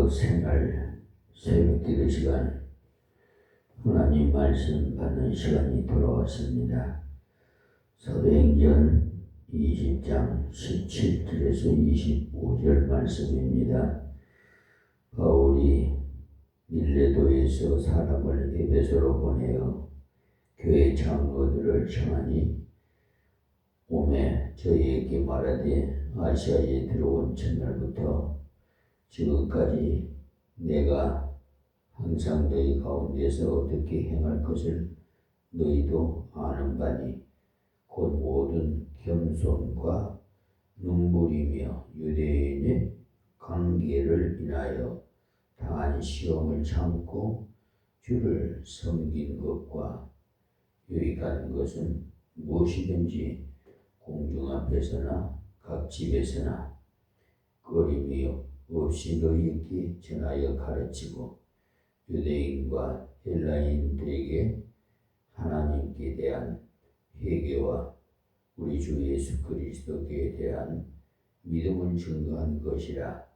새날 새벽 기도 시간 하나님 말씀 받는 시간이 돌아왔습니다. 사도행전 20장 17절에서 25절 말씀입니다. 바울이 밀레도에서 사람을 에베소로 보내어 교회 장로들을 청하니 오매 저희에게 말하되 아시아에 들어온 첫날부터 지금까지 내가 항상 너희 가운데서 어떻게 행할 것을 너희도 아는 바니 곧 모든 겸손과 눈물이며 유대인의 관계를 인하여 당한 시험을 참고 주를 섬긴 것과 유익한 것은 무엇이든지 공중 앞에서나 각 집에서나 꺼림이 없이 너희에게 전하여 가르치고 유대인과 헬라인들에게 하나님께 대한 회개와 우리 주 예수 그리스도께 대한 믿음을 증거한 것이라.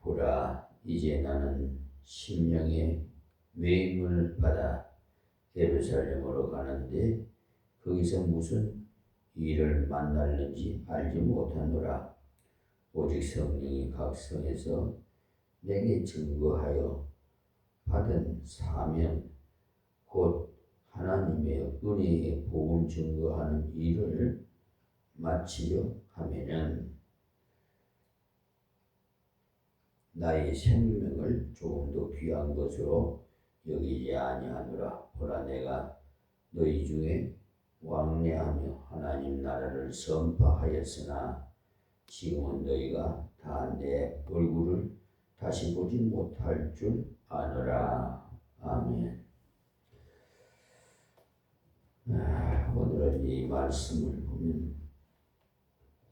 보라, 이제 나는 심령의 외임을 받아 예루살렘으로 가는데 거기서 무슨 일을 만날는지 알지 못하노라. 오직 성령이 각 성에서 내게 증거하여 받은 사명 곧 하나님의 은혜의 복음 증거하는 일을 마치려 하면은 나의 생명을 조금 더 귀한 것으로 여기지 아니하노라. 보라, 내가 너희 중에 왕래하며 하나님 나라를 선포하였으나 지금은 너희가 다 내 얼굴을 다시 보지 못할 줄 아노라. 아멘. 오늘은 이 말씀을 보면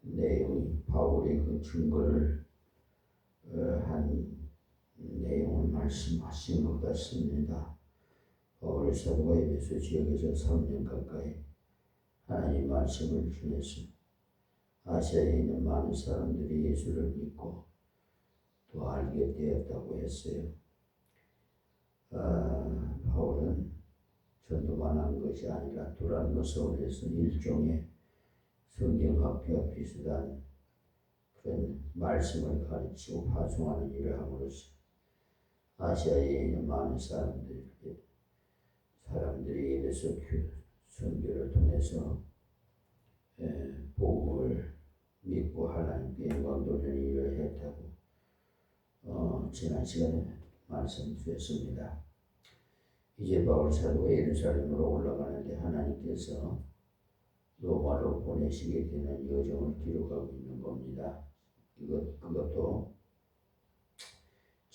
내용이 바울의 그 증거를 한 내용을 말씀하신 것 같습니다. 바울 사도가 에베소 지역에서 3년 가까이 하나님 말씀을 전했습니다. 아시아에 있는 많은 사람들이 예수를 믿고 또 알게 되었다고 했어요. 바울은 전도만 한 것이 아니라 두란노 서울에서 일종의 성경학교와 비슷한 그런 말씀을 가르치고 파송하는 일을 함으로써 아시아에 있는 많은 사람들이 에베소 선교를 통해서 복음을 믿고 하나님께 영광 돌리는 일을 했다고 지난 시간에 말씀드렸습니다. 이제 바울 사도가 예루살렘으로 올라가는데 하나님께서 로마로 보내시게 되는 여정을 기록하고 있는 겁니다. 그것도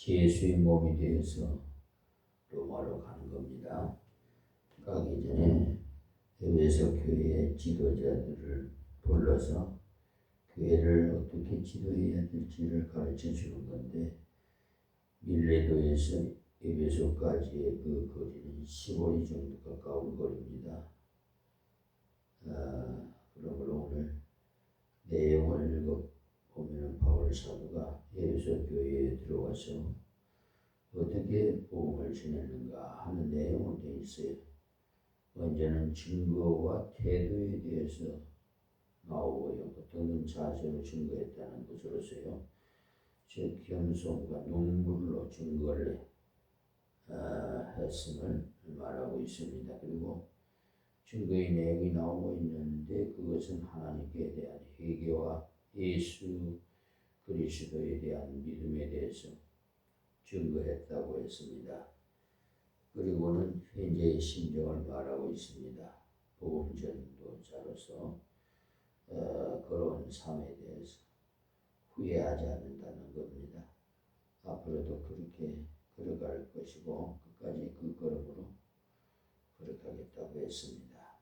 예수의 몸이 되어서 로마로 가는 겁니다. 가기 전에 에베소 교회의 지도자들을 불러서 교회를 어떻게 지도해야 될지를 가르쳐 주는 건데 밀레도에서 에베소까지의 그 거리는 15리 정도 가까운 거리입니다. 그러므로 오늘 내용을 읽어보면 바울 사도가 에베소 교회에 들어와서 어떻게 복음을 전했는가 하는 내용은 되어 있어요. 먼저는 증거와 태도에 대해서 나오고요. 어떤 자세로 증거했다는 것으로서요. 즉 겸손과 눈물로 증거를 했음을 말하고 있습니다. 그리고 증거의 내용이 나오고 있는데 그것은 하나님께 대한 회개와 예수 그리스도에 대한 믿음에 대해서 증거했다고 했습니다. 그리고는 현재의 심정을 말하고 있습니다. 복음 전도자로서 걸어온 삶에 대해서 후회하지 않는다는 겁니다. 앞으로도 그렇게 걸어갈 것이고 끝까지 그 걸음으로 걸어가겠다고 했습니다.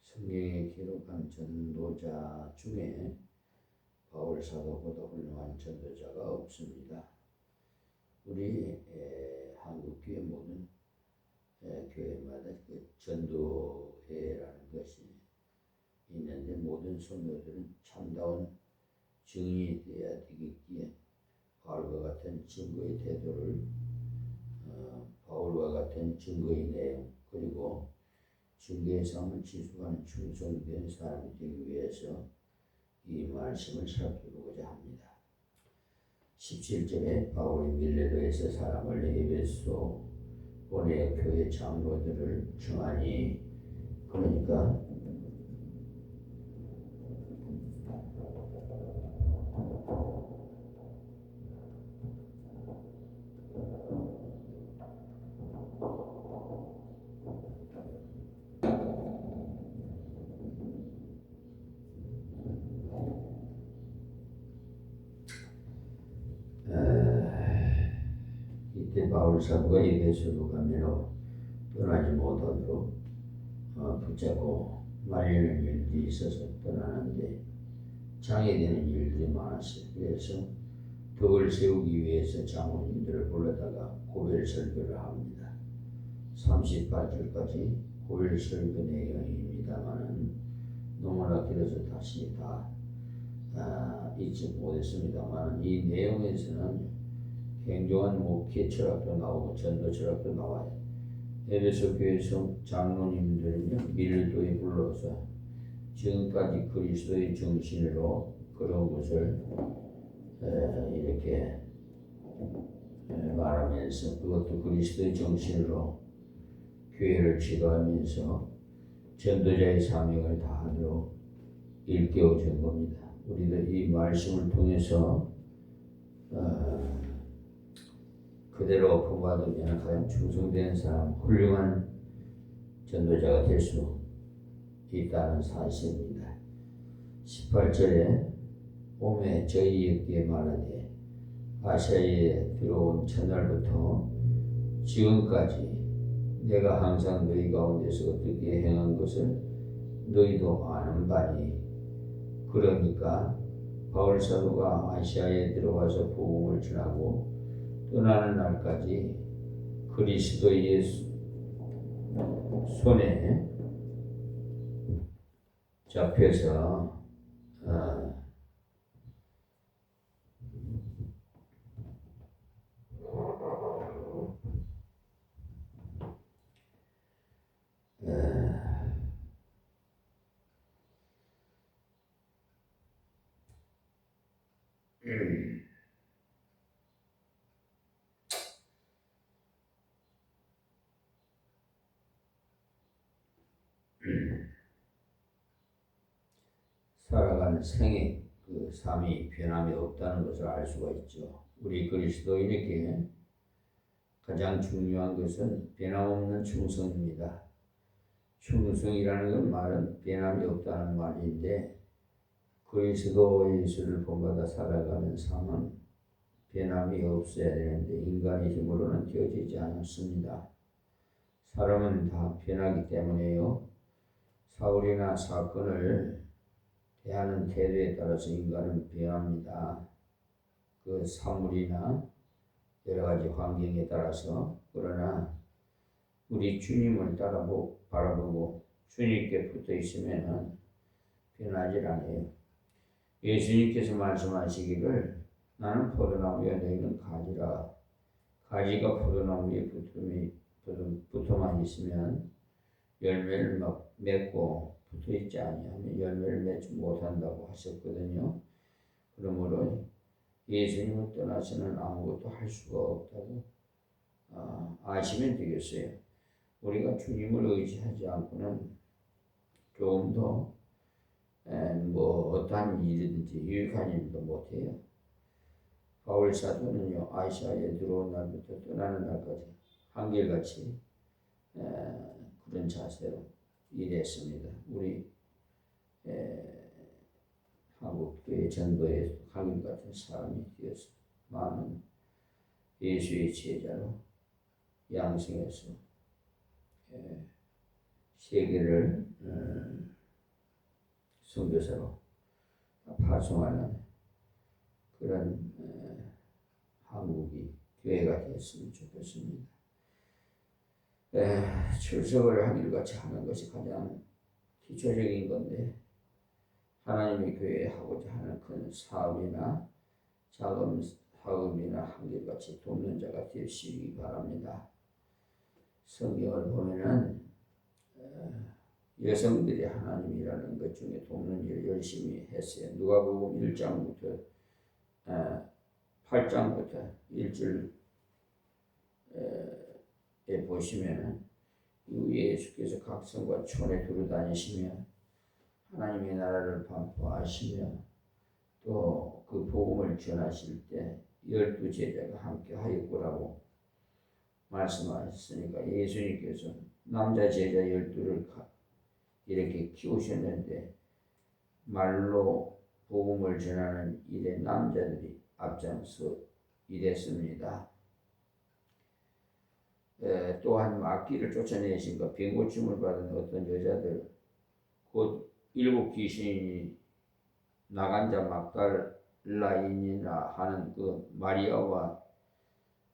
성경에 기록한 전도자 중에 바울 사도보다 훌륭한 전도자가 없습니다. 우리 한국 교회 모든 교회마다 그 전도회라는 것이 있는데 모든 성도들은 참다운 증인이 되어야 되겠기에 바울과 같은 증거의 태도를 바울과 같은 증거의 내용 그리고 증거의 삶을 지속하는 충성된 사람이 되기 위해서 이 말씀을 살펴보고자 합니다. 17절에 바울이 밀레도에서 사람을 에베소 보내어 교회 장로들을 청하니 그러니까 이때 바울 사도가 에베소로 가면 떠나지 못하도록 붙잡고 말리는 일들이 있어서 떠나는데 장애되는 일들이 많았어요. 그래서 덕을 세우기 위해서 장로님들을 불러다가 고별 설교를 합니다. 38절까지 고별 설교 내용입니다만은 너무나 길어서 다시 다 읽지 못했습니다만 이 내용에서는 굉장한 목회 철학도 나오고 전도 철학도 나와요. 에베소 교회 장로님들은요 밀도에 불러서 지금까지 그리스도의 정신으로 그런 것을 이렇게 말하면서 그것도 그리스도의 정신으로 교회를 지도하면서 전도자의 사명을 다하도록 일깨워 준 겁니다. 우리도 이 말씀을 통해서 그대로 본받으면 가장 충성된 사람, 훌륭한 전도자가 될 수 있다는 사실입니다. 18절에 오매 저희에게 말하되 아시아에 들어온 첫날부터 지금까지 내가 항상 너희 가운데서 어떻게 행한 것을 너희도 아는 바니 그러니까 바울 사도가 아시아에 들어가서 복음을 전하고 떠나는 날까지 그리스도의 손에 잡혀서 살아가는 생의 그 삶이 변함이 없다는 것을 알 수가 있죠. 우리 그리스도인에게 가장 중요한 것은 변함없는 충성입니다. 충성이라는 말은 변함이 없다는 말인데 그리스도 예수를 본받아 살아가는 삶은 변함이 없어야 되는데 인간의 힘으로는 되어지지 않습니다. 사람은 다 변하기 때문에요. 사울이나 사건을 대하는 태도에 따라서 인간은 변합니다. 그 사물이나 여러 가지 환경에 따라서. 그러나 우리 주님을 바라보고 주님께 붙어 있으면 변하지 않아요. 예수님께서 말씀하시기를 나는 포도나무야 너희는 가지라. 가지가 포도나무에 붙어만 있으면 열매를 맺고 붙어 있지 아니하면 열매를 맺지 못한다고 하셨거든요. 그러므로 예수님을 떠나서는 아무것도 할 수가 없다고 아시면 되겠어요. 우리가 주님을 의지하지 않고는 조금 더 어떠한 일이든지 유익한 일도 못해요. 바울 사도는요 아시아에 들어온 날부터 떠나는 날까지 한결같이 그런 자세로 일했습니다. 우리 한국교회 전도에 한결같은 사람이 되어서 많은 예수의 제자로 양성해서 세계를 선교사로 파송하는 그런 한국이 교회가 됐으면 좋겠습니다. 출석을 한결같이 하는 것이 가장 기초적인 건데 하나님의 교회에 하고자 하는 큰 사업이나 작은 다음이나 한결같이 돕는 자가 되시기 바랍니다. 성경을 보면은 여성들이 하나님이라는 것 중에 돕는 일을 열심히 했어요. 누가복음 1장부터 8장부터 1절에 보시면은 예수께서 각 성과 촌에 두루 다니시며 하나님의 나라를 반포하시며 또 그 복음을 전하실 때 12 제자가 함께 하였구라고 말씀하셨으니까 예수님께서 남자 제자 12를 이렇게 키우셨는데 말로 복음을 전하는 일에 남자들이 앞장서 일했습니다. 또한 악귀를 쫓아내신 병고침을 받은 어떤 여자들 곧 7 귀신이 나간 자 막달라인이라 하는 그 마리아와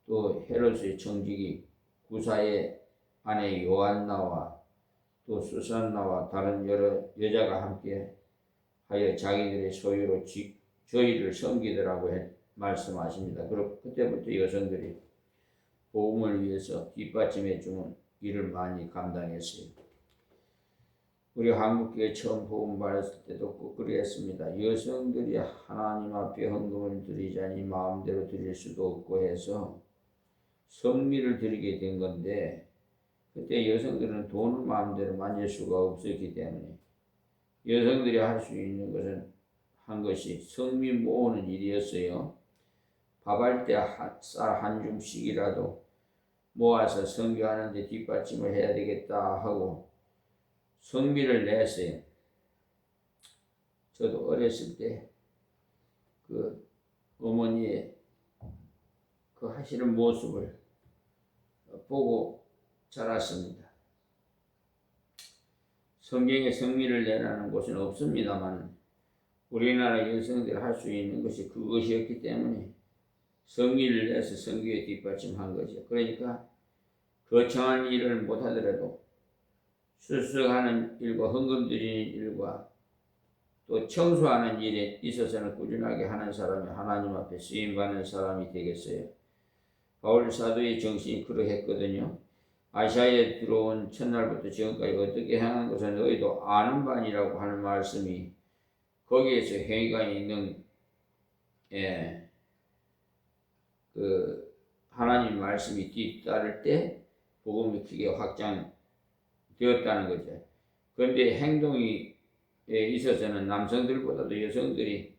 또 헤롯의 청지기 구사의 아내 요한나와 또 수산나와 다른 여러 여자가 함께 하여 자기들의 소유로 저희를 섬기더라고 말씀하십니다. 그리고 그때부터 여성들이 복음을 위해서 뒷받침해 주는 일을 많이 감당했어요. 우리 한국교회 처음 복음 받았을 때도 꼭 그랬습니다. 여성들이 하나님 앞에 헌금을 드리자니 마음대로 드릴 수도 없고 해서 성미를 드리게 된 건데 그때 여성들은 돈을 마음대로 만질 수가 없었기 때문에 여성들이 할 수 있는 것은 한 것이 성미 모으는 일이었어요. 밥할 때 쌀 한 줌씩이라도 모아서 선교하는데 뒷받침을 해야 되겠다 하고 성미를 냈어요. 저도 어렸을 때 그 어머니의 그 하시는 모습을 보고 자랐습니다. 성경에 성미를 내라는 곳은 없습니다만 우리나라 여성들이 할 수 있는 것이 그것이었기 때문에 성미를 내서 성교에 뒷받침한 거죠. 그러니까 거창한 일을 못하더라도 수술하는 일과 헌금 드리는 일과 또 청소하는 일에 있어서는 꾸준하게 하는 사람이 하나님 앞에 쓰임받는 사람이 되겠어요. 바울 사도의 정신이 그러했거든요. 아시아에 들어온 첫날부터 지금까지 어떻게 행한 것을 너희도 아는 바니라고 하는 말씀이 거기에서 행위가 있는 그 하나님 말씀이 뒤따를 때 복음이 크게 확장되었다는 거죠. 그런데 행동에 있어서는 남성들보다도 여성들이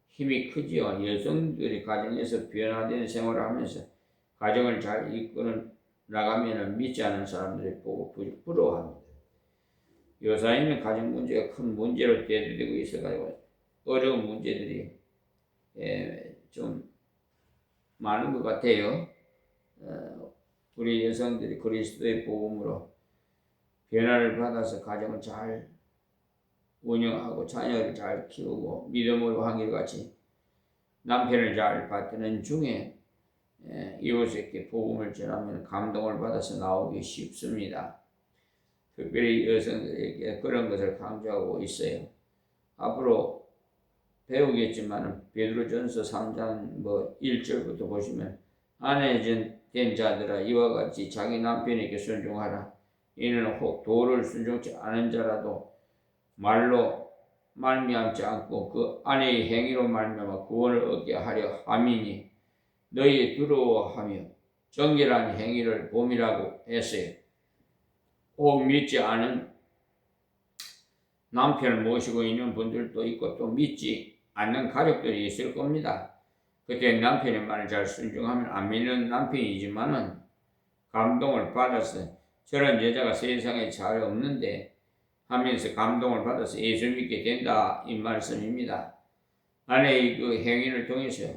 힘이 크지요. 여성들이 가정에서 변화된 생활을 하면서 가정을 잘 이끌어 나가면 믿지 않는 사람들이 보고 부러워합니다. 요사이는 가정 문제가 큰 문제로 대두되고 있어가지고 어려운 문제들이 좀 많은 것 같아요. 우리 여성들이 그리스도의 복음으로 변화를 받아서 가정을 잘 운영하고 자녀를 잘 키우고 믿음으로 한결같이 남편을 잘 받드는 중에 이웃에게 복음을 전하면 감동을 받아서 나오기 쉽습니다. 특별히 여성들에게 그런 것을 강조하고 있어요. 앞으로 배우겠지만 베드로전서 3장 1절부터 보시면 아내 된 자들아 이와 같이 자기 남편에게 순종하라. 이는 혹 도를 순종치 않은 자라도 말로 말미암지 않고 그 아내의 행위로 말미암아 구원을 얻게 하려 함이니 너희 두려워하며 정결한 행위를 봄이라고 했어요. 혹 믿지 않은 남편을 모시고 있는 분들도 있고 또 믿지 않는 가족들이 있을 겁니다. 그때 남편의 말을 잘 순종하면 안 믿는 남편이지만은 감동을 받아서 저런 여자가 세상에 잘 없는데 하면서 감동을 받아서 예수 믿게 된다 이 말씀입니다. 아내의 그 행위를 통해서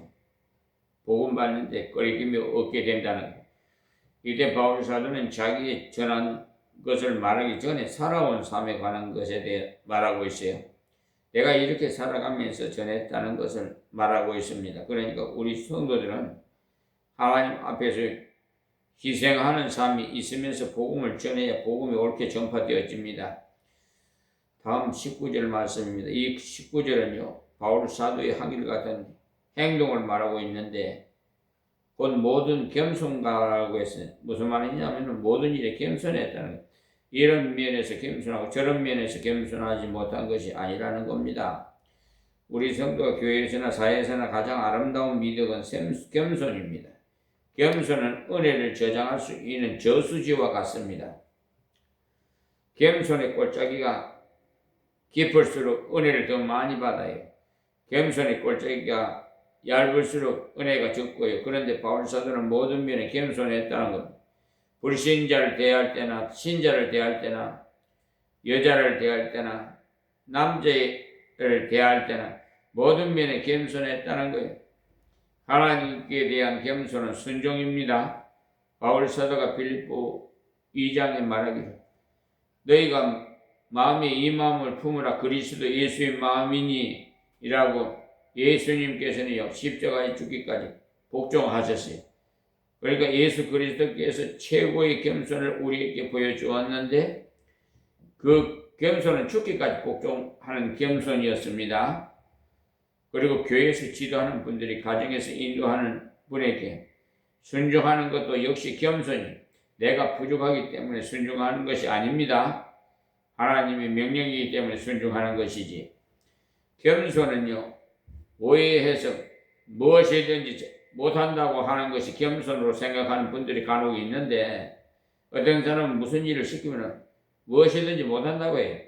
복음 받는데 꺼리낌이 없게 된다는 것. 이때 바울 사도는 자기 전한 것을 말하기 전에 살아온 삶에 관한 것에 대해 말하고 있어요. 내가 이렇게 살아가면서 전했다는 것을 말하고 있습니다. 그러니까 우리 성도들은 하나님 앞에서 희생하는 삶이 있으면서 복음을 전해야 복음이 옳게 전파되어집니다. 다음 19절 말씀입니다. 이 19절은요 바울 사도의 한결같은 행동을 말하고 있는데 곧 모든 겸손가라고 했어요. 무슨 말이냐면 모든 일에 겸손했다는 거예요. 이런 면에서 겸손하고 저런 면에서 겸손하지 못한 것이 아니라는 겁니다. 우리 성도가 교회에서나 사회에서나 가장 아름다운 미덕은 겸손입니다. 겸손은 은혜를 저장할 수 있는 저수지와 같습니다. 겸손의 골짜기가 깊을수록 은혜를 더 많이 받아요. 겸손의 골짜기가 얇을수록 은혜가 적고요. 그런데 바울사도는 모든 면에 겸손했다는 것. 불신자를 대할 때나 신자를 대할 때나 여자를 대할 때나 남자를 대할 때나 모든 면에 겸손했다는 거예요. 하나님께 대한 겸손은 순종입니다. 바울사도가 빌립보 2장에 말하기를 너희가 마음에 이 마음을 품으라 그리스도 예수의 마음이니 이라고 예수님께서는 십자가에 죽기까지 복종하셨어요. 그러니까 예수 그리스도께서 최고의 겸손을 우리에게 보여주었는데 그 겸손은 죽기까지 복종하는 겸손이었습니다. 그리고 교회에서 지도하는 분들이 가정에서 인도하는 분에게 순종하는 것도 역시 겸손이 내가 부족하기 때문에 순종하는 것이 아닙니다. 하나님의 명령이기 때문에 순종하는 것이지. 겸손은요, 오해해서 무엇이든지 못한다고 하는 것이 겸손으로 생각하는 분들이 간혹 있는데 어떤 사람은 무슨 일을 시키면 무엇이든지 못한다고 해요.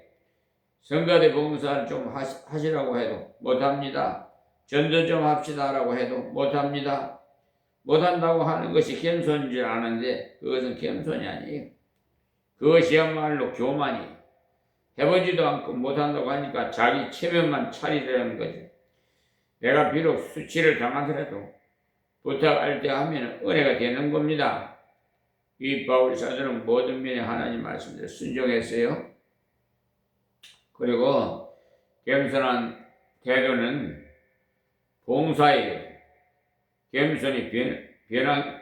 성가대 봉사를 좀 하시라고 해도 못합니다. 전도 좀 합시다라고 해도 못합니다. 못한다고 하는 것이 겸손인 줄 아는데 그것은 겸손이 아니에요. 그것이야말로 교만이에요. 해보지도 않고 못한다고 하니까 자기 체면만 차리려는 거죠. 내가 비록 수치를 당하더라도 부탁할 때 하면 은혜가 되는 겁니다. 이 바울 사도는 모든 면에 하나님 말씀대로 순종했어요. 그리고 겸손한 태도는 봉사예요. 겸손이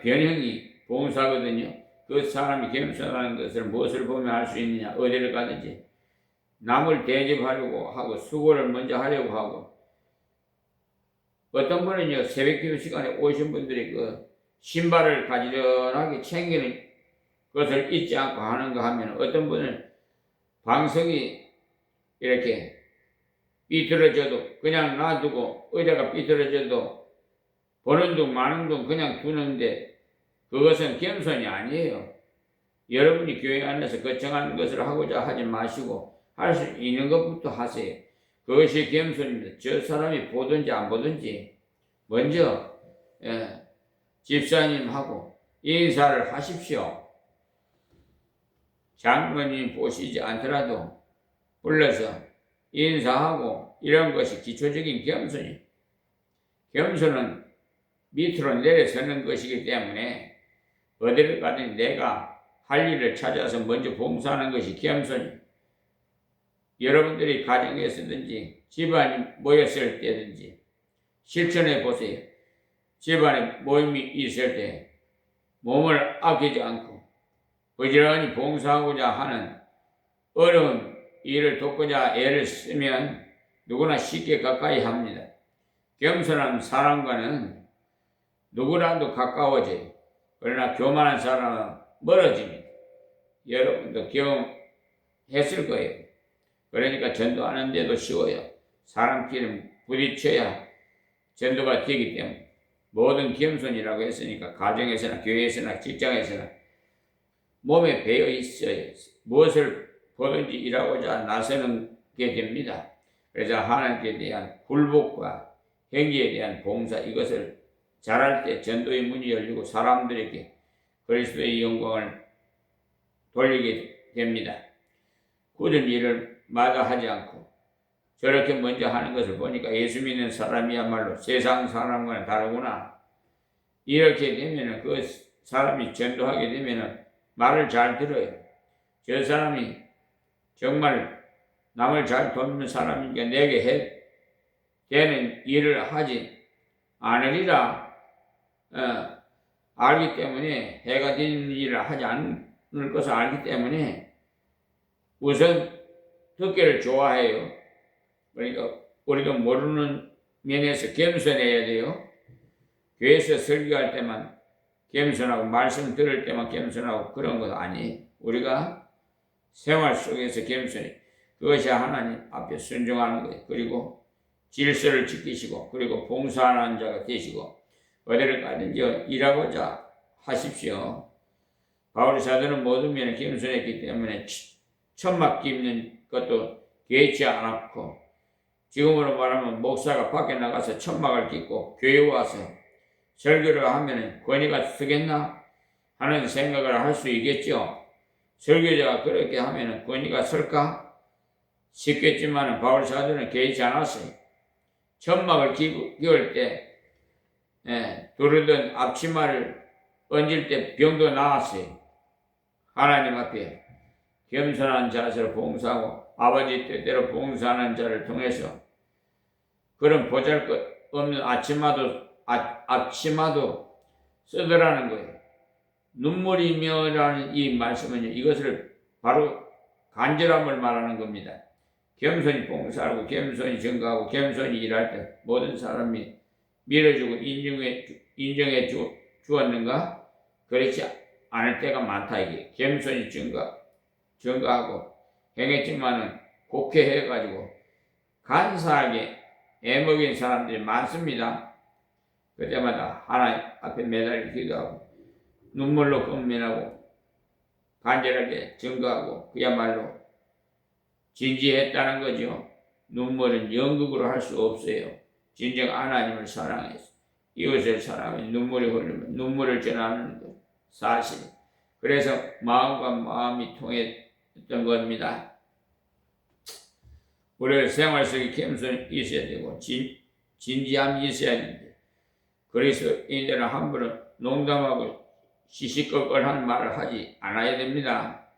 변형이 봉사거든요. 그 사람이 겸손한 것을 무엇을 보면 알 수 있느냐? 어디를 가든지 남을 대접하려고 하고 수고를 먼저 하려고 하고 어떤 분은요 새벽기도 시간에 오신 분들이 그 신발을 가지런하게 챙기는 것을 잊지 않고 하는 거 하면 어떤 분은 방석이 이렇게 삐뚤어져도 그냥 놔두고 의자가 삐뚤어져도 보는 둥 마는 둥 그냥 두는데 그것은 겸손이 아니에요. 여러분이 교회 안에서 거창한 것을 하고자 하지 마시고 할 수 있는 것부터 하세요. 그것이 겸손입니다. 저 사람이 보든지 안 보든지 먼저 집사님하고 인사를 하십시오. 장로님 보시지 않더라도 불러서 인사하고 이런 것이 기초적인 겸손이에요. 겸손은 밑으로 내려서는 것이기 때문에 어디를 가든 내가 할 일을 찾아서 먼저 봉사하는 것이 겸손이에요. 여러분들이 가정에서든지 집안이 모였을 때든지 실천해 보세요. 집안에 모임이 있을 때 몸을 아끼지 않고 부지런히 봉사하고자 하는 어려운 일을 돕고자 애를 쓰면 누구나 쉽게 가까이 합니다. 겸손한 사람과는 누구라도 가까워져요. 그러나 교만한 사람은 멀어집니다. 여러분도 경험했을 거예요. 그러니까 전도하는 데도 쉬워요. 사람끼리 부딪혀야 전도가 되기 때문에 모든 겸손이라고 했으니까 가정에서나 교회에서나 직장에서나 몸에 배어 있어야 무엇을 보든지 일하고자 나서는 게 됩니다. 그래서 하나님께 대한 굴복과 행위에 대한 봉사 이것을 잘할 때 전도의 문이 열리고 사람들에게 그리스도의 영광을 돌리게 됩니다. 굳은 일을 마다하지 않고 저렇게 먼저 하는 것을 보니까 예수 믿는 사람이야말로 세상 사람과는 다르구나. 이렇게 되면 그 사람이 전도하게 되면 말을 잘 들어요. 저 사람이 정말 남을 잘 돕는 사람이니까 내게 해 되는 일을 하지 않으리라 알기 때문에 해가 되는 일을 하지 않을 것을 알기 때문에 우선 듣기를 좋아해요. 그러니까 우리도 모르는 면에서 겸손해야 돼요. 교회에서 설교할 때만 겸손하고 말씀 들을 때만 겸손하고 그런 것 아니에요. 우리가 생활 속에서 겸손히 그것이 하나님 앞에 순종하는 거예요. 그리고 질서를 지키시고 그리고 봉사하는 자가 되시고 어디를 가든지 일하고자 하십시오. 바울 사도는 모든 면에 겸손했기 때문에 천막 깁는 것도 개의치 않았고 지금으로 말하면 목사가 밖에 나가서 천막을 깃고 교회 와서 설교를 하면 권위가 쓰겠나 하는 생각을 할 수 있겠죠. 설교자가 그렇게 하면 권위가 설까 싶겠지만 바울 사도는 개의치 않았어요. 천막을 끼울 때 두르던 앞치마를 얹을 때 병도 나았어요. 하나님 앞에 겸손한 자세로 봉사하고 아버지 뜻대로 봉사하는 자를 통해서 그런 보잘것없는 앞치마도 쓰더라는 거예요. 눈물이며라는 이 말씀은요, 이것을 바로 간절함을 말하는 겁니다. 겸손히 봉사하고 겸손히 증거하고 겸손히 일할 때 모든 사람이 밀어주고 인정해 주었는가? 그렇지 않을 때가 많다 이게. 겸손히 증거하고 행했지만은 곡해해가지고 간사하게 애먹인 사람들이 많습니다. 그때마다 하나님 앞에 매달려 기도하고 눈물로 권면하고 간절하게 증거하고 그야말로 진지했다는 거죠. 눈물은 연극으로 할 수 없어요. 진정 하나님을 사랑해서 이웃을 사랑해 눈물이 흐르면 눈물을 전하는 것 사실. 그래서 마음과 마음이 통했던 겁니다. 우리 생활 속에 겸손이 있어야 되고 진지함이 있어야 되는데 그리스도인들은 함부로 농담하고 시시껄껄한 말을 하지 않아야 됩니다.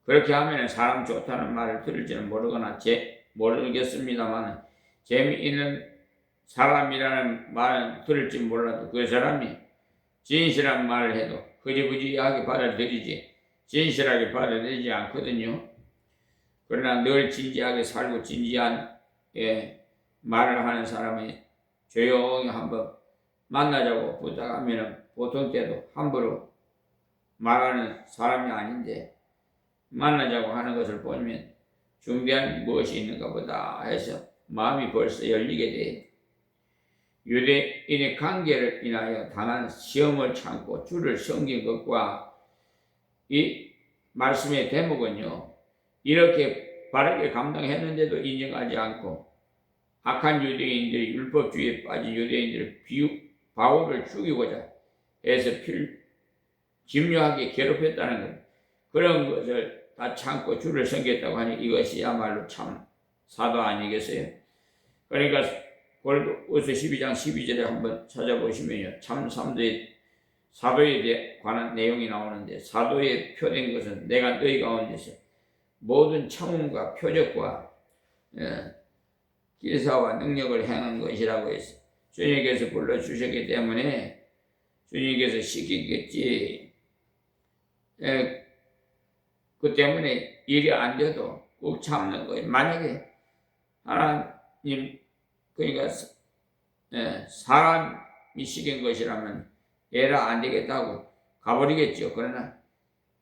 그렇게 하면 사람 좋다는 말을 들을지는 모르겠습니다만 재미있는 사람이라는 말은 들을지 몰라도 그 사람이 진실한 말을 해도 흐지부지하게 받아들이지 진실하게 받아들이지 않거든요. 그러나 늘 진지하게 살고 진지한 말을 하는 사람이 조용히 한번 만나자고 부탁하면 보통 때도 함부로 말하는 사람이 아닌데 만나자고 하는 것을 보면 중대한 무엇이 있는가 보다 해서 마음이 벌써 열리게 돼. 유대인의 관계를 인하여 당한 시험을 참고 주를 섬긴 것과 이 말씀의 대목은요, 이렇게 바르게 감당했는데도 인정하지 않고 악한 유대인들이 율법주의에 빠진 유대인들을 바울을 죽이고자 해서 집요하게 괴롭혔다는 것. 그런 것을 다 참고 주를 섬겼다고 하니 이것이야말로 참 사도 아니겠어요? 그러니까 고린도후서 12장 12절에 한번 찾아보시면요, 참 사도에 관한 내용이 나오는데 사도에 표된 것은 내가 너희 가운데서 모든 참음과 표적과 기사와 능력을 행한 것이라고 해서 주님께서 불러주셨기 때문에 주님께서 시키겠지. 그 때문에 일이 안 돼도 꼭 참는 거예요. 만약에 하나님 그러니까 사람이 시킨 것이라면 에라 안 되겠다고 가버리겠죠. 그러나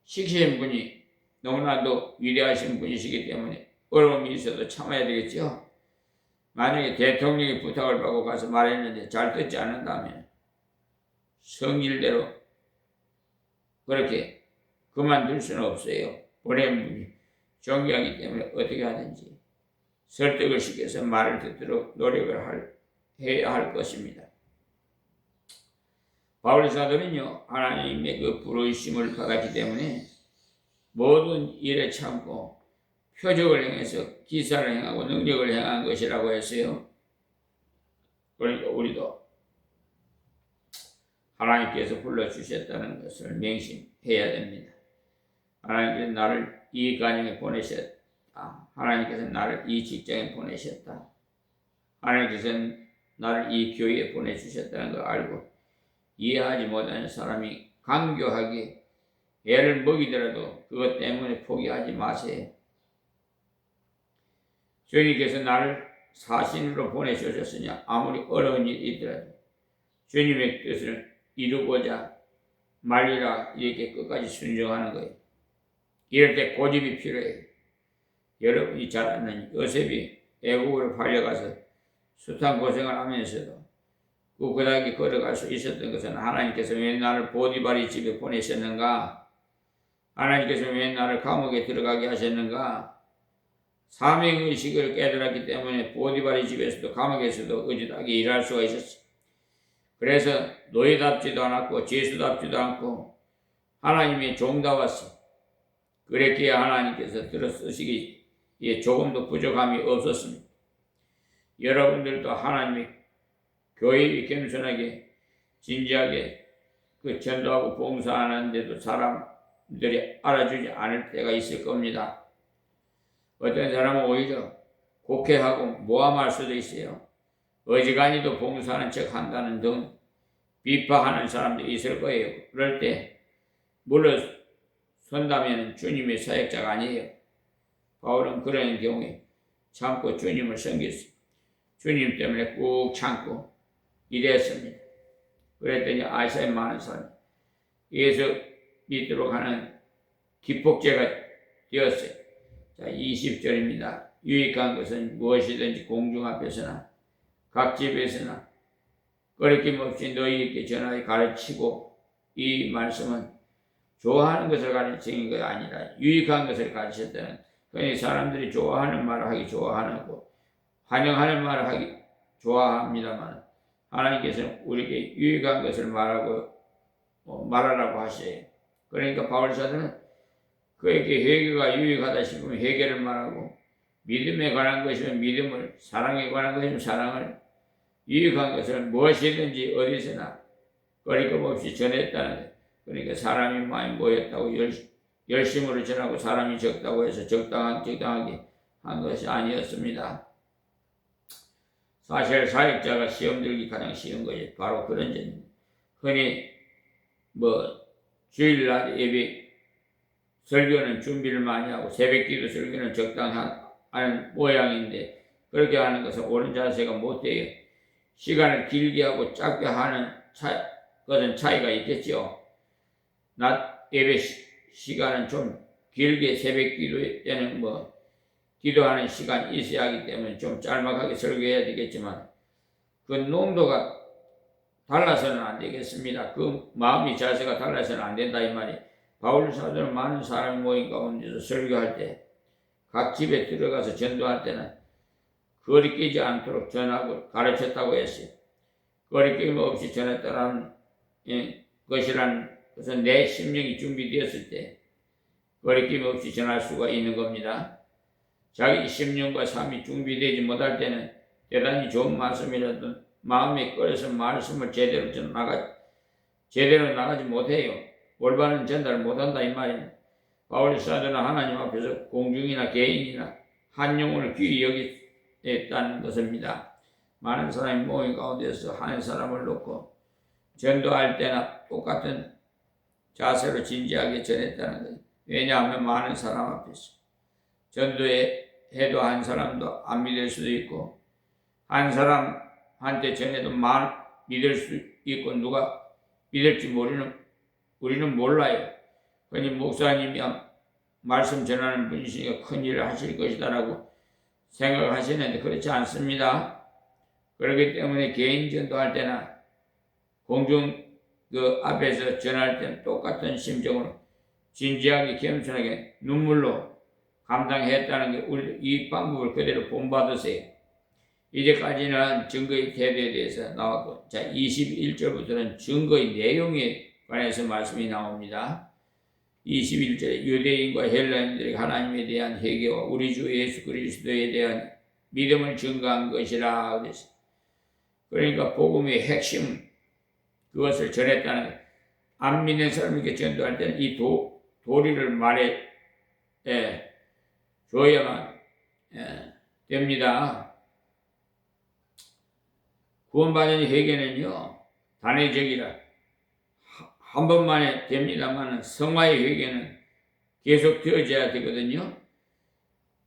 시키신 분이 너무나도 위대하신 분이시기 때문에 어려움이 있어도 참아야 되겠죠. 만약에 대통령이 부탁을 받고 가서 말했는데 잘 듣지 않는다면 성질대로 그렇게 그만둘 수는 없어요. 보낸 분이 존경하기 때문에 어떻게 하든지 설득을 시켜서 말을 듣도록 노력을 해야 할 것입니다. 바울 사도는요, 하나님의 그 부르심을 받았기 때문에 모든 일에 참고 표적을 행해서 기사를 행하고 능력을 행한 것이라고 했어요. 그러니까 우리도 하나님께서 불러주셨다는 것을 맹심해야 됩니다. 하나님께서 나를 이 가정에 보내셨다. 하나님께서 나를 이 직장에 보내셨다. 하나님께서 나를 이 교회에 보내주셨다는 걸 알고 이해하지 못하는 사람이 강교하게 애를 먹이더라도 그것 때문에 포기하지 마세요. 주님께서 나를 사신으로 보내주셨으니 아무리 어려운 일이 있더라도 주님의 뜻을 이루고자 말리라 이렇게 끝까지 순종하는 거예요. 이럴 때 고집이 필요해요. 여러분이 잘 아는 요셉이 애국으로 팔려가서 숱한 고생을 하면서도 꿋꿋하게 걸어갈 수 있었던 것은 하나님께서 왜 나를 보디발의 집에 보내셨는가? 하나님께서 왜 나를 감옥에 들어가게 하셨는가? 사명의식을 깨달았기 때문에 보디발의 집에서도 감옥에서도 의젓하게 일할 수가 있었어요. 그래서 노예답지도 않았고 죄수답지도 않고 하나님의 종다웠어요. 그랬기에 하나님께서 들어쓰시기에 조금도 부족함이 없었습니다. 여러분들도 하나님의 교회에 겸손하게 진지하게 그 전도하고 봉사하는데도 사람들이 알아주지 않을 때가 있을 겁니다. 어떤 사람은 오히려 곡해하고 모함할 수도 있어요. 어지간히도 봉사하는 척 한다는 등 비판하는 사람들이 있을 거예요. 그럴 때 물러선다면 주님의 사역자가 아니에요. 바울은 그런 경우에 참고 주님을 섬겼어요. 주님 때문에 꾹 참고 일했습니다. 그랬더니 아시아에 많은 사람이 예수 믿도록 하는 기폭제가 되었어요. 자, 20절입니다. 유익한 것은 무엇이든지 공중 앞에서나 각 집에서나 거리낌 없이 너희에게 전하여 가르치고, 이 말씀은 좋아하는 것을 가르치는 것이 아니라 유익한 것을 가르쳤다는, 그러니 사람들이 좋아하는 말을 하기 좋아하고 환영하는 말을 하기 좋아합니다만 하나님께서는 우리에게 유익한 것을 말하라고 하셔요. 그러니까 바울 사도는 그에게 회개가 유익하다 싶으면 회개를 말하고, 믿음에 관한 것이면 믿음을, 사랑에 관한 것이면 사랑을, 유익한 것을 무엇이든지 어디서나 거리낌 없이 전했다는, 그러니까 사람이 많이 모였다고 열심으로 전하고 사람이 적다고 해서 적당하게 한 것이 아니었습니다. 사실 사역자가 시험 들기 가장 쉬운 것이 바로 그런 점입니다. 흔히 주일날 예배 설교는 준비를 많이 하고 새벽기도 설교는 적당한 모양인데, 그렇게 하는 것은 옳은 자세가 못 돼요. 시간을 길게 하고 짧게 하는 것은 차이가 있겠죠. 낮 예배 시간은 좀 길게, 새벽 기도 때는 기도하는 시간이 있어야 하기 때문에 좀 짤막하게 설교해야 되겠지만, 그 농도가 달라서는 안 되겠습니다. 그 마음이 자세가 달라서는 안 된다 이 말이. 바울 사도는 많은 사람이 모인 가운데서 설교할 때, 각 집에 들어가서 전도할 때는 거리끼지 않도록 전하고 가르쳤다고 했어요. 거리낌 없이 전했다는 것이란 것은 내 심령이 준비되었을 때 거리낌 없이 전할 수가 있는 겁니다. 자기 심령과 삶이 준비되지 못할 때는 대단히 좋은 말씀이라도 마음에 끌어서 말씀을 제대로 나가지 못해요. 올바른 전달을 못한다 이 말입니다. 바울 사도는 하나님 앞에서 공중이나 개인이나 한 영혼을 귀히 여겼다는 것입니다. 많은 사람이 모인 가운데서 한 사람을 놓고 전도할 때나 똑같은 자세로 진지하게 전했다는 것. 왜냐하면 많은 사람 앞에서 전도해도 한 사람도 안 믿을 수도 있고, 한 사람한테 전해도 믿을 수 있고, 누가 믿을지 우리는 몰라요. 그러니 목사님이 말씀 전하는 분이시니까 큰 일을 하실 것이다라고 생각하시는데 그렇지 않습니다. 그렇기 때문에 개인 전도할 때나 공중 앞에서 전할 때는 똑같은 심정으로 진지하게 겸손하게 눈물로 감당했다는 게, 우리 이 방법을 그대로 본받으세요. 이제까지는 증거의 태도에 대해서 나왔고, 자 21절부터는 증거의 내용에 관해서 말씀이 나옵니다. 21절에 유대인과 헬라인들이 하나님에 대한 회개와 우리 주 예수 그리스도에 대한 믿음을 증거한 것이라 그랬어요. 그러니까 복음의 핵심, 그것을 전했다는 것. 안 믿는 사람에게 전도할 때는 이 도리를 말해 줘야만 됩니다. 구원받은 회개는요, 단회적이라 한 번만에 됩니다만 성화의 회개는 계속 되어져야 되거든요.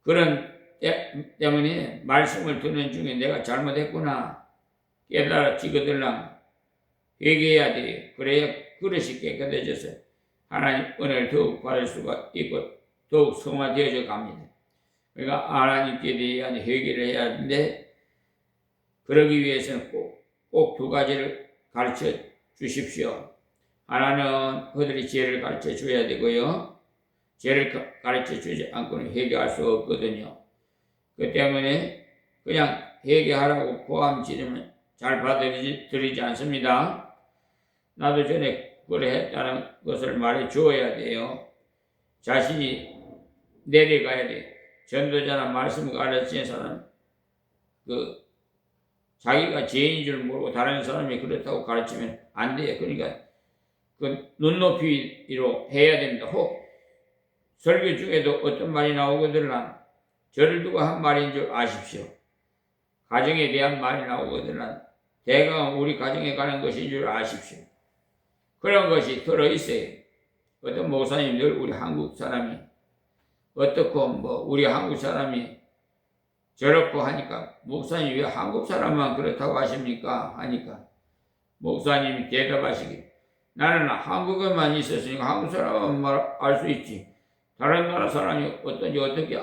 그런 때문에 말씀을 듣는 중에 내가 잘못했구나 깨달아지거들랑 회개해야 돼요. 그래야 그릇이 깨끗해져서 하나님 은혜를 더욱 받을 수가 있고 더욱 성화되어져 갑니다. 그러니까 하나님께 대한 회개를 해야 하는데 그러기 위해서는 꼭 두 가지를 가르쳐 주십시오. 하나는 그들이 죄를 가르쳐 줘야 되고요. 죄를 가르쳐 주지 않고는 회개할 수 없거든요. 그 때문에 그냥 회개하라고 고함 지르면 잘 받아들이지 않습니다. 나도 전에 그래 했다는 것을 말해 주어야 돼요. 자신이 내려가야 돼. 전도자나 말씀 가르치는 사람, 자기가 죄인인 줄 모르고 다른 사람이 그렇다고 가르치면 안 돼요. 그러니까 눈높이로 해야 됩니다. 혹 설교 중에도 어떤 말이 나오거든요. 저를 두고 한 말인 줄 아십시오. 가정에 대한 말이 나오거든요. 대강 우리 가정에 가는 것인 줄 아십시오. 그런 것이 들어있어요. 어떤 목사님 늘 우리 한국 사람이 어떻고 우리 한국 사람이 저렇고 하니까 목사님 왜 한국 사람만 그렇다고 하십니까? 하니까 목사님이 대답하시기 나는 한국에만 있었으니까 한국 사람만 알 수 있지 다른 나라 사람이 어떤지 어떻게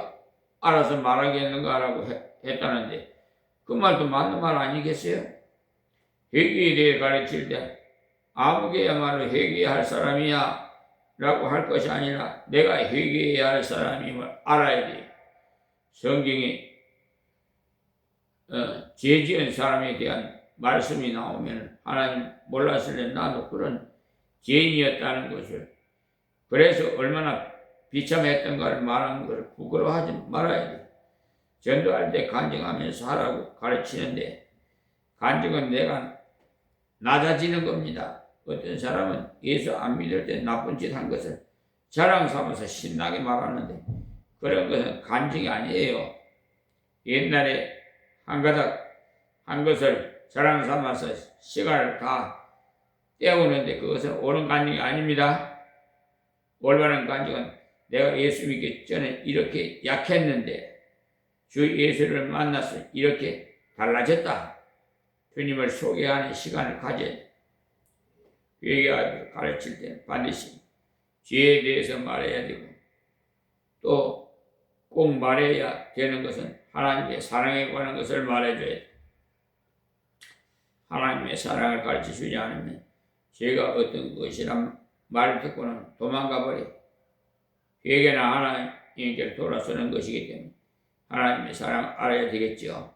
알아서 말하겠는가라고 했다는데 그 말도 맞는 말 아니겠어요? 회개에 대해 가르칠 때 아무개야말로 회개할 사람이야 라고 할 것이 아니라 내가 회개해야 할 사람임을 알아야 돼요. 성경에 죄 지은 사람에 대한 말씀이 나오면 하나님 몰랐을래 나도 그런 죄인이었다는 것을 그래서 얼마나 비참했던가를 말하는 것을 부끄러워하지 말아야 돼요. 전도할 때 간증하면서 하라고 가르치는데 간증은 내가 낮아지는 겁니다. 어떤 사람은 예수 안 믿을 때 나쁜 짓 한 것을 자랑 삼아서 신나게 말하는데 그런 것은 간증이 아니에요. 옛날에 한 것을 자랑 삼아서 시간을 다 때우는데 그것은 옳은 간증이 아닙니다. 올바른 간증은 내가 예수 믿기 전에 이렇게 약했는데 주 예수를 만나서 이렇게 달라졌다. 주님을 소개하는 시간을 가져야 돼. 회개하고 가르칠 때 반드시 죄에 대해서 말해야 되고 또 꼭 말해야 되는 것은 하나님의 사랑에 관한 것을 말해줘야 돼. 하나님의 사랑을 가르쳐주지 않으면 죄가 어떤 것이란 말을 듣고는 도망가 버려. 회개나 하나님께 돌아서는 것이기 때문에 하나님의 사랑을 알아야 되겠죠.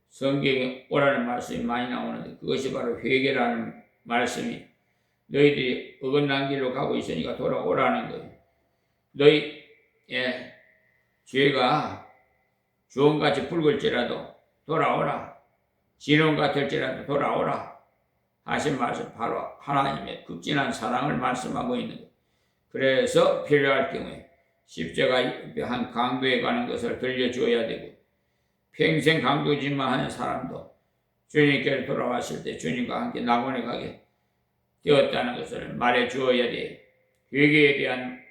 성경에 오라는 말씀이 많이 나오는데 그것이 바로 회개라는 말씀이 너희들이 어긋난 길로 가고 있으니까 돌아오라는 거예요. 너희의 죄가 주홍같이 붉을지라도 돌아오라. 진홍 같을지라도 돌아오라. 하신 말씀 바로 하나님의 극진한 사랑을 말씀하고 있는 거예요. 그래서 필요할 경우에 십자가 한 강도에 가는 것을 들려줘야 되고 평생 강도짓만 하는 사람도 주님께로 돌아왔을 때 주님과 함께 낙원에 가게 되었다는 것을 말해 주어야 돼. 회개에 대한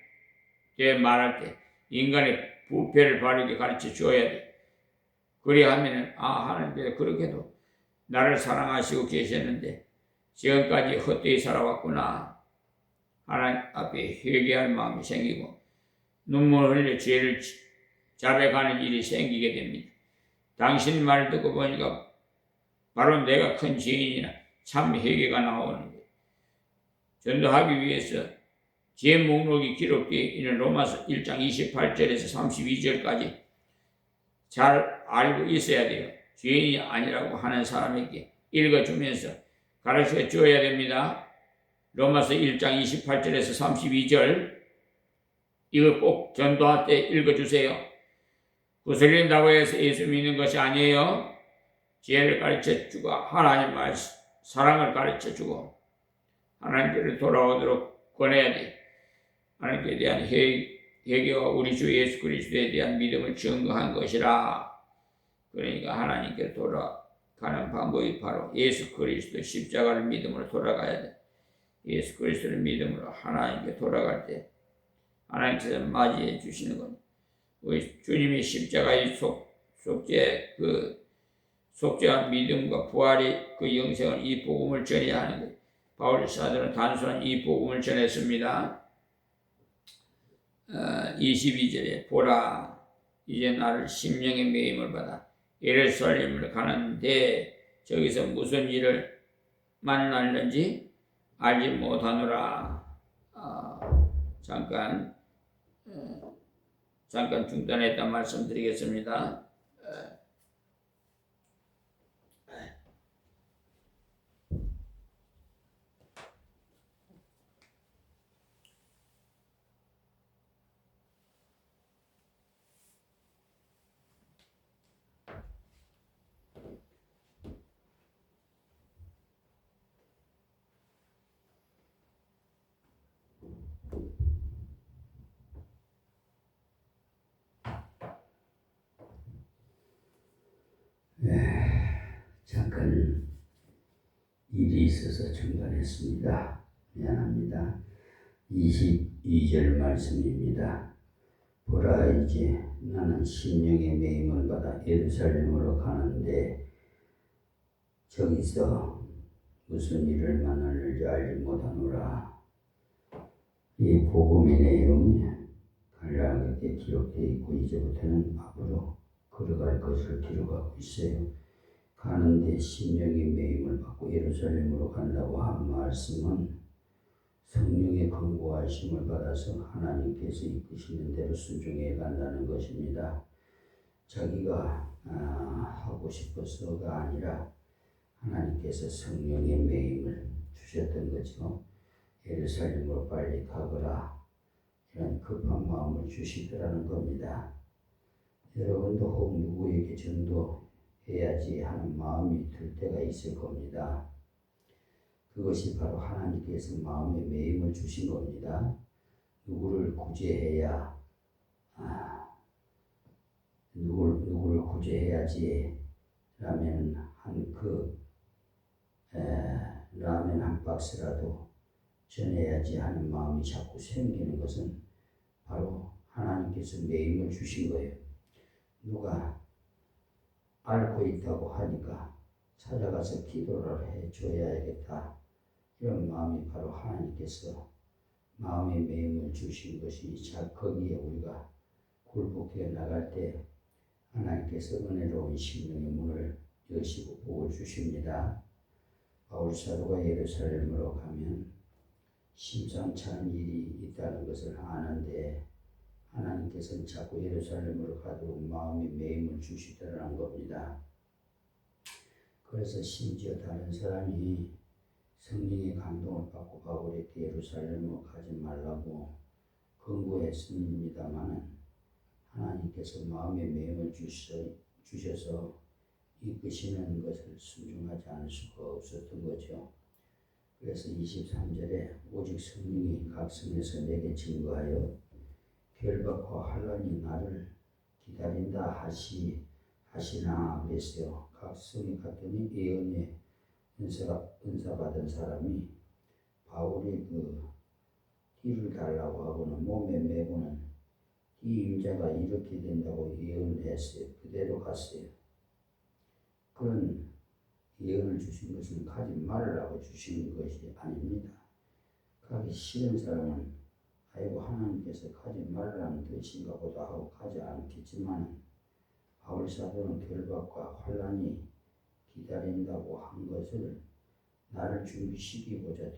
말할 때 인간의 부패를 바르게 가르쳐 주어야 돼. 그리하면은 하나님께서 그렇게도 나를 사랑하시고 계셨는데 지금까지 헛되이 살아왔구나. 하나님 앞에 회개할 마음이 생기고 눈물 흘려 죄를 자백하는 일이 생기게 됩니다. 당신 말을 듣고 보니까 바로 내가 큰 죄인이나 참 회개가 나오는 거예요. 전도하기 위해서 죄 목록이 기록되어 있는 로마서 1장 28절에서 32절까지 잘 알고 있어야 돼요. 죄인이 아니라고 하는 사람에게 읽어주면서 가르쳐 줘야 됩니다. 로마서 1장 28절에서 32절 이거 꼭 전도할 때 읽어주세요. 구슬린다고 해서 예수 믿는 것이 아니에요. 죄를 가르쳐주고 하나님 말씀 사랑을 가르쳐주고 하나님께로 돌아오도록 권해야 돼. 하나님께 대한 회개와 우리 주 예수 그리스도에 대한 믿음을 증거한 것이라. 그러니까 하나님께 돌아가는 방법이 바로 예수 그리스도 십자가를 믿음으로 돌아가야 돼. 예수 그리스도를 믿음으로 하나님께 돌아갈 때 하나님께서 맞이해 주시는 겁니다. 우리 주님의 십자가의 속죄한 믿음과 부활의 그 영생을 이 복음을 전해야 하는 거예요. 바울 사도는 단순한 이 복음을 전했습니다. 22절에 보라 이제 나를 심령의 매임을 받아 예루살렘을 가는데 저기서 무슨 일을 만날는지 알지 못하노라. 잠깐 중단했다 말씀드리겠습니다. 잠깐 일이 있어서 중단했습니다. 미안합니다. 22절 말씀입니다. 보라 이제 나는 심령의 매임을 받아 예루살렘으로 가는데 저기서 무슨 일을 만날지 알지 못하노라. 이 복음의 내용이 간략하게 기록되어 있고 이제부터는 앞으로 걸어갈 것을 기록하고 있어요. 가는데 심령의 매임을 받고 예루살렘으로 간다고 한 말씀은 성령의 권고하심을 받아서 하나님께서 이끄시는 대로 순종해 간다는 것입니다. 자기가 하고 싶어서가 아니라 하나님께서 성령의 매임을 주셨던 거죠. 예루살렘으로 빨리 가거라 이런 급한 마음을 주시더라는 겁니다. 여러분도 혹 누구에게 전도해야지 하는 마음이 들 때가 있을 겁니다. 그것이 바로 하나님께서 마음에 매임을 주신 겁니다. 누구를 구제해야 누구를 구제해야지 라면 라면 한 박스라도 전해야지 하는 마음이 자꾸 생기는 것은 바로 하나님께서 매임을 주신 거예요. 누가 앓고 있다고 하니까 찾아가서 기도를 해줘야겠다. 이런 마음이 바로 하나님께서 마음의 매임을 주신 것이 거기에 우리가 굴복해 나갈 때 하나님께서 은혜로운 심령의 문을 여시고 복을 주십니다. 바울 사도가 예루살렘으로 가면 심상치 않은 일이 있다는 것을 아는데 하나님께서는 자꾸 예루살렘으로 가도록 마음의 매임을 주시더라는 겁니다. 그래서 심지어 다른 사람이 성령의 감동을 받고 바울에게 예루살렘으로 가지 말라고 권고했습니다마는 하나님께서 마음의 매임을 주셔서 이끄시는 것을 순종하지 않을 수가 없었던 거죠. 그래서 23절에 오직 성령이 각 성에서 내게 증거하여 결박과 환난이 나를 기다린다 하시나 그랬어요. 각 성에 갔더니 예언의 은사 받은 사람이 바울이 띠를 달라고 하고는 몸에 매고는 이 임자가 이렇게 된다고 예언을 했어요. 그대로 갔어요. 그런 예언을 주신 것은 가지 말라고 주시는 것이 아닙니다. 가기 싫은 사람은 아이고 하나님께서 가지 말라는 뜻인가 보다 하고 가지 않겠지만 바울 사도는 결박과 환난이 기다린다고 한 것을 나를 준비시키고자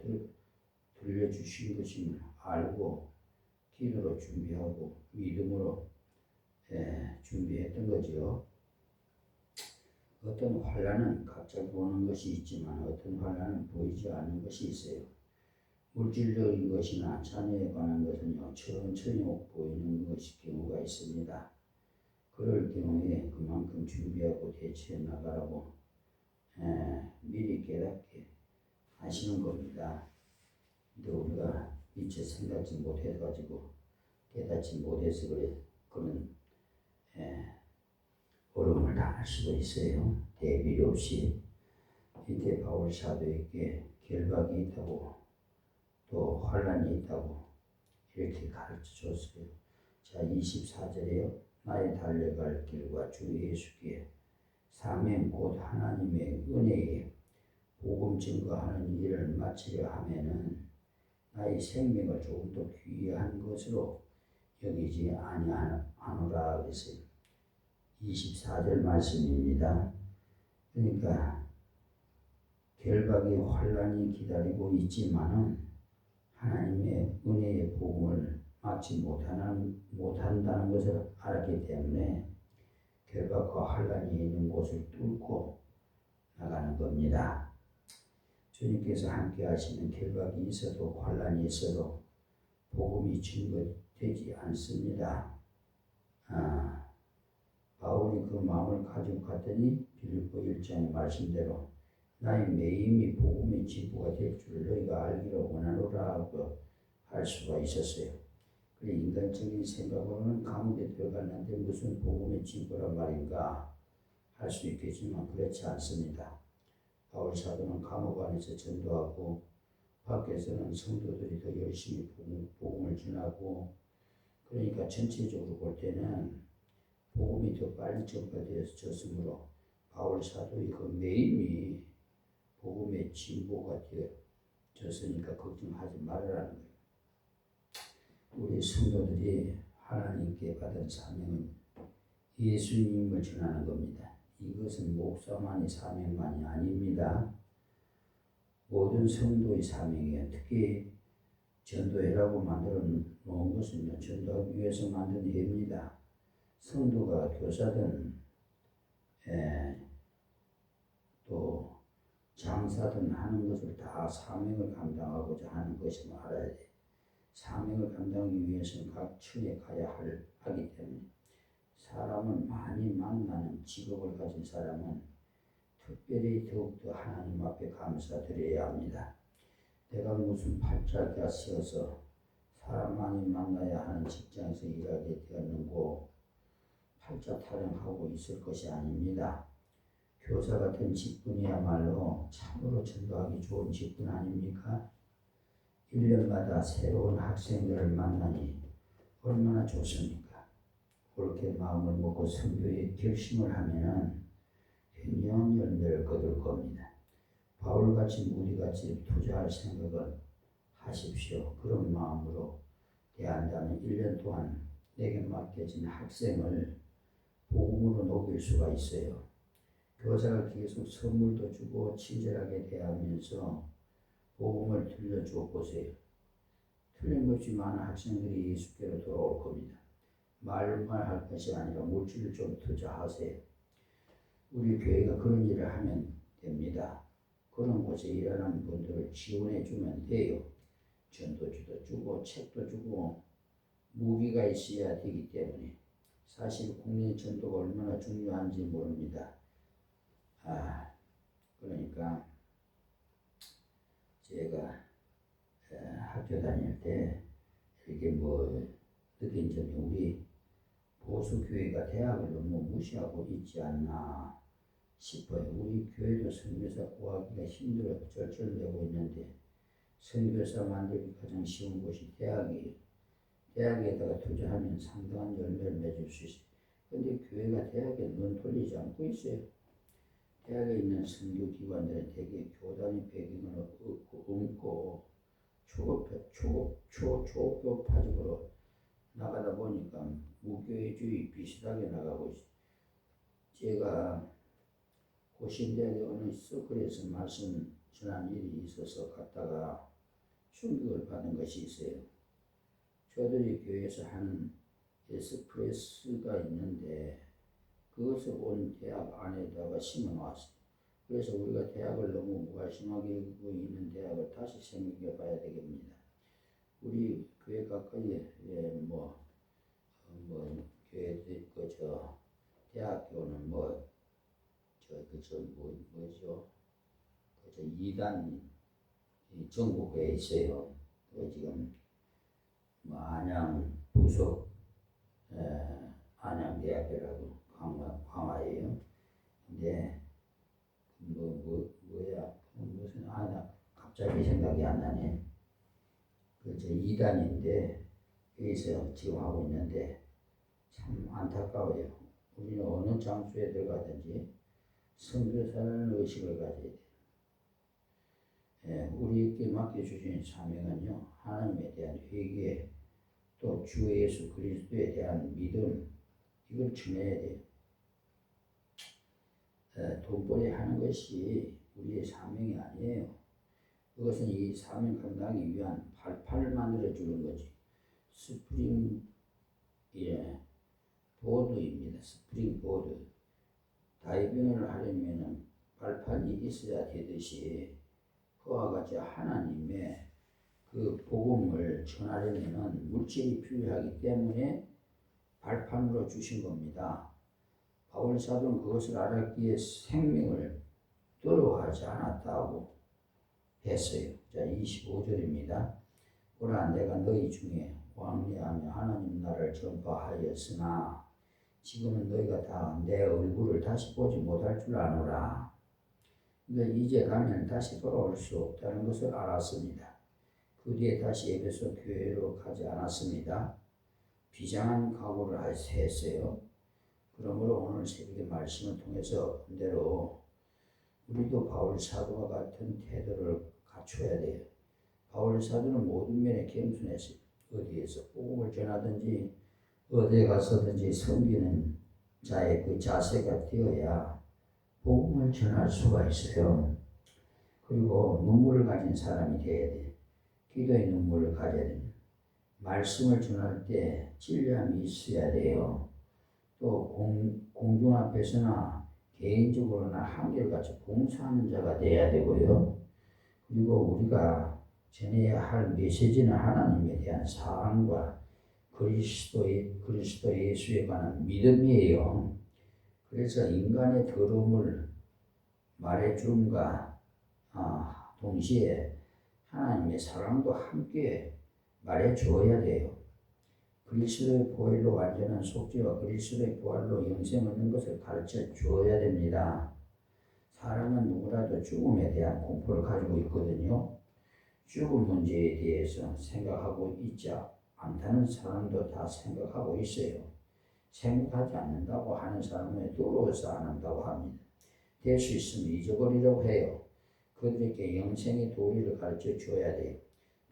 들려주신 것임을 알고 기도로 준비하고 믿음으로 준비했던 거죠. 어떤 환난은 갑자기 오는 것이 있지만 어떤 환난은 보이지 않는 것이 있어요. 물질적인 것이나 자녀에 관한 것은요 천천히 보이는 경우가 있습니다. 그럴 경우에 그만큼 준비하고 대처해 나가라고 미리 깨닫게 하시는 겁니다. 근데 우리가 미처 생각지 못해가지고 깨닫지 못해서 그런 어려움을 당할 수도 있어요. 대비 없이. 이때 바울 사도에게 결박이 있다고 또 환난이 있다고 이렇게 가르쳐 줬어요. 자 24절에요. 나의 달려갈 길과 주 예수께 사명 곧 하나님의 은혜의 복음 증거하는 일을 마치려 하면은 나의 생명을 조금 더 귀한 것으로 여기지 아니하노라 그랬어요. 24절 말씀입니다. 그러니까 결박의 환란이 기다리고 있지만은 하나님의 은혜의 복음을 막지 못한다는 것을 알았기 때문에 결박과 환란이 있는 곳을 뚫고 나가는 겁니다. 주님께서 함께 하시는 결박이 있어도 환란이 있어도 복음이 증거되지 않습니다. 바울이 그 마음을 가지고 갔더니 빌립보 1장의 말씀대로 나의 매임이 복음의 진보가 될 줄 너희가 알기를 원하노라고 할 수가 있었어요. 그래 인간적인 생각으로는 감옥에 들어갔는데 무슨 복음의 진보란 말인가 할 수 있겠지만 그렇지 않습니다. 바울 사도는 감옥 안에서 전도하고 밖에서는 성도들이 더 열심히 복음을 전하고 그러니까 전체적으로 볼 때는 복음이 더 빨리 전파되어졌으므로 바울 사도의 그 매임이 복음의 진보가 되어졌으니까 걱정하지 말으라는 거예요. 우리 성도들이 하나님께 받은 사명은 예수님을 전하는 겁니다. 이것은 목사만의 사명만이 아닙니다. 모든 성도의 사명이에요. 특히 전도회라고 만들어 놓은 것은 전도하기 위해서 만든 회입니다. 성도가 교사든 또 장사든 하는 것을 다 사명을 감당하고자 하는 것을 알아야 돼. 사명을 감당하기 위해서는 각 처에 가야 하기 때문에 사람을 많이 만나는 직업을 가진 사람은 특별히 더욱더 하나님 앞에 감사드려야 합니다. 내가 무슨 팔자가 세워서 사람 많이 만나야 하는 직장에서 일하게 되었는고 팔자 타령하고 있을 것이 아닙니다. 교사 같은 직분이야말로 참으로 전도하기 좋은 직분 아닙니까? 1년마다 새로운 학생들을 만나니 얼마나 좋습니까? 그렇게 마음을 먹고 선교에 결심을 하면은 굉장한 열매를 거둘 겁니다. 바울같이 무리같이 투자할 생각을 하십시오. 그런 마음으로 대한다면 1년 동안 내게 맡겨진 학생을 복음으로 녹일 수가 있어요. 교사가 계속 선물도 주고 친절하게 대하면서 복음을 들려주어 보세요. 틀림없이 많은 학생들이 예수께로 돌아올 겁니다. 말만 할 것이 아니라 물질을 좀 투자하세요. 우리 교회가 그런 일을 하면 됩니다. 그런 곳에 일하는 분들을 지원해 주면 돼요. 전도주도 주고 책도 주고 무기가 있어야 되기 때문에 사실 국내 전도가 얼마나 중요한지 모릅니다. 그러니까 제가 학교 다닐 때 이렇게 느낀 점이 우리 보수교회가 대학을 너무 무시하고 있지 않나 싶어요. 우리 교회도 선교사 구하기가 힘들어 쩔쩔매고 있는데 선교사 만들기 가장 쉬운 곳이 대학에다가 투자하면 상당한 열매를 맺을 수 있어요. 그런데 교회가 대학에 눈 돌리지 않고 있어요. 대학에 있는 선교기관들은 대개 교단의 배경을 얹고 초교파적으로 나가다 보니까 무교회주의 비슷하게 나가고 있어요. 제가 고신대학의 어느 서클에서 말씀 전한 일이 있어서 갔다가 충격을 받은 것이 있어요. 저들이 교회에서 하는 에스프레소가 있는데 그것을 온 대학 안에다가 심어놨어요. 그래서 우리가 대학을 너무 무관심하게 하고 있는 대학을 다시 생각해 봐야 되겠습니다. 우리 교회 가까이에 교회 대학교는 이단 전국에 있어요. 지금 안양 부속 안양대학교라고 광화예요. 근데 무슨 갑자기 생각이 안 나네. 이단인데 여기서 지금 하고 있는데 참 안타까워요. 우리는 어느 장소에 들어가든지 선교사라는 의식을 가져야 돼요. 우리에게 맡겨주신 사명은요, 하나님에 대한 회개, 또 주 예수 그리스도에 대한 믿음, 이걸 전해야 돼요. 돈벌이 하는 것이 우리의 사명이 아니에요. 그것은 이 사명 감당하기 위한 발판을 만들어 주는 거지. 스프링 보드입니다. 스프링 보드. 다이빙을 하려면 발판이 있어야 되듯이, 그와 같이 하나님의 그 복음을 전하려면 물질이 필요하기 때문에 발판으로 주신 겁니다. 바울 사도는 그것을 알았기에 생명을 두려워하지 않았다고 했어요. 자, 25절입니다. 보라, 내가 너희 중에 왕래하며 하나님 나라를 전파하였으나 지금은 너희가 다 내 얼굴을 다시 보지 못할 줄 아노라. 그러니까 이제 가면 다시 돌아올 수 없다는 것을 알았습니다. 그 뒤에 다시 에베소 교회로 가지 않았습니다. 비장한 각오를 했어요. 그러므로 오늘 새벽의 말씀을 통해서 본대로 우리도 바울 사도와 같은 태도를 갖춰야 돼요. 바울 사도는 모든 면에 겸손했어요. 어디에서 복음을 전하든지 어디에 가서든지 섬기는 자의 그 자세가 되어야 복음을 전할 수가 있어요. 그리고 눈물을 가진 사람이 되어야 돼요. 기도의 눈물을 가져야 됩니다. 말씀을 전할 때 진리함이 있어야 돼요. 또 공중 앞에서나 개인적으로나 한결같이 봉사하는 자가 돼야 되고요. 그리고 우리가 전해야 할 메시지는 하나님에 대한 사랑과 그리스도 예수에 관한 믿음이에요. 그래서 인간의 더러움을 말해줌과 동시에 하나님의 사랑도 함께 말해주어야 돼요. 그리스도의 보혈로 완전한 속죄와 그리스도의 부활로 영생 얻는 것을 가르쳐 주어야 됩니다. 사람은 누구라도 죽음에 대한 공포를 가지고 있거든요. 죽음 문제에 대해서 생각하고 있지 않다는 사람도 다 생각하고 있어요. 생각하지 않는다고 하는 사람은 두려워서 안 한다고 합니다. 될 수 있으면 잊어버리려고 해요. 그들에게 영생의 도리를 가르쳐 줘야 돼요.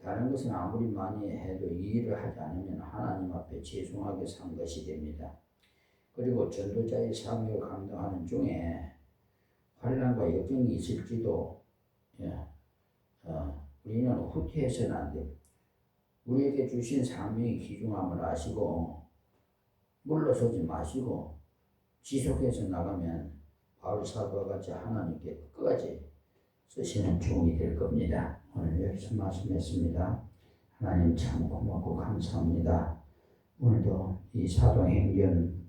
다른 것은 아무리 많이 해도 이 일을 하지 않으면 하나님 앞에 죄송하게 산 것이 됩니다. 그리고 전도자의 사명을 감당하는 중에 환난과 역경이 있을지도 우리는 후퇴해서는 안 돼요. 우리에게 주신 사명의 귀중함을 아시고 물러서지 마시고 지속해서 나가면 바울 사도와 같이 하나님께 끝까지 쓰시는 종이 될 겁니다. 오늘 여기서 말씀했습니다. 하나님 참 고맙고 감사합니다. 오늘도 이 사도행전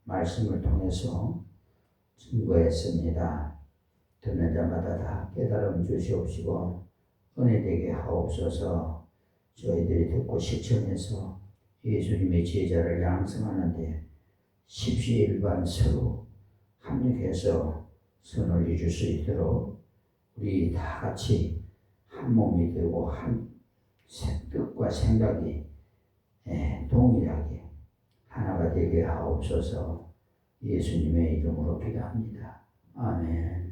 말씀을 통해서 증거했습니다. 듣는 자마다 다 깨달음 주시옵시고 은혜 되게 하옵소서. 저희들이 듣고 실천해서 예수님의 제자를 양성하는데 십시일반 서로 합력해서 선을 이룰 수 있도록 우리 다 같이 한 몸이 되고 한 뜻과 생각이 동일하게 하나가 되게 하옵소서. 예수님의 이름으로 기도합니다. 아멘.